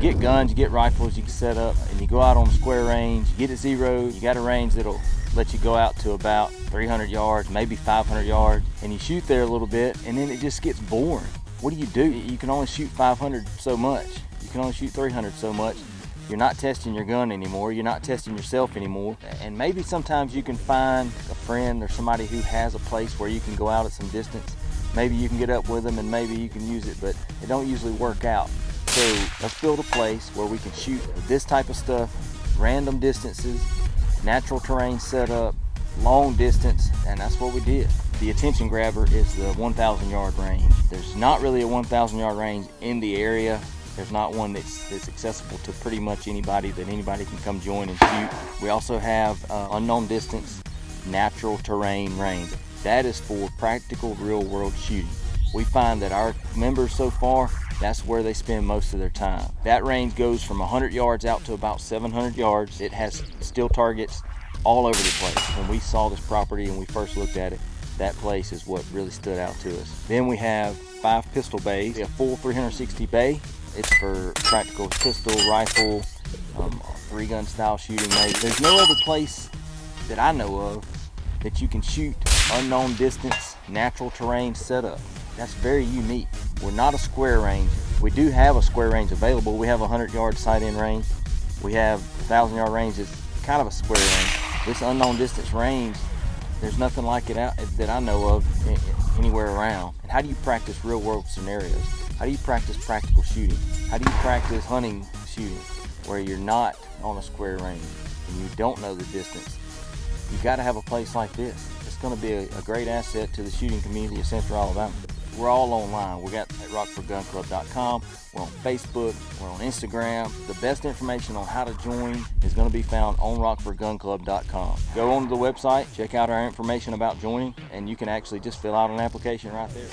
get guns, you get rifles, you can set up, and you go out on a square range, you get it zeroed, you got a range that'll let you go out to about 300 yards, maybe 500 yards, and you shoot there a little bit, and then it just gets boring. What do? You can only shoot 500 so much. You can only shoot 300 so much. You're not testing your gun anymore. You're not testing yourself anymore. And maybe sometimes you can find a friend or somebody who has a place where you can go out at some distance. Maybe you can get up with them and maybe you can use it, but it don't usually work out. So let's build a place where we can shoot this type of stuff, random distances, natural terrain setup, long distance, and that's what we did. The attention grabber is the 1,000 yard range. There's not really a 1,000 yard range in the area. There's not one that's accessible to pretty much anybody that anybody can come join and shoot. We also have unknown distance, natural terrain range. That is for practical real world shooting. We find that our members so far, that's where they spend most of their time. That range goes from 100 yards out to about 700 yards. It has steel targets all over the place. When we saw this property and we first looked at it, that place is what really stood out to us. Then we have 5 pistol bays, a full 360 bay. It's for practical pistol, rifle, 3-gun style shooting. There's no other place that I know of that you can shoot unknown distance, natural terrain setup. That's very unique. We're not a square range. We do have a square range available. We have a 100 yard sight-in range. We have a 1,000 yard range that's kind of a square range. This unknown distance range, there's nothing like it out that I know of anywhere around. And how do you practice real world scenarios? How do you practice practical shooting? How do you practice hunting shooting where you're not on a square range and you don't know the distance? You got to have a place like this. It's going to be a great asset to the shooting community of Central Alabama. We're all online. We got at rockfordgunclub.com. We're on Facebook. We're on Instagram. The best information on how to join is going to be found on rockfordgunclub.com. Go on to the website, check out our information about joining, and you can actually just fill out an application right there.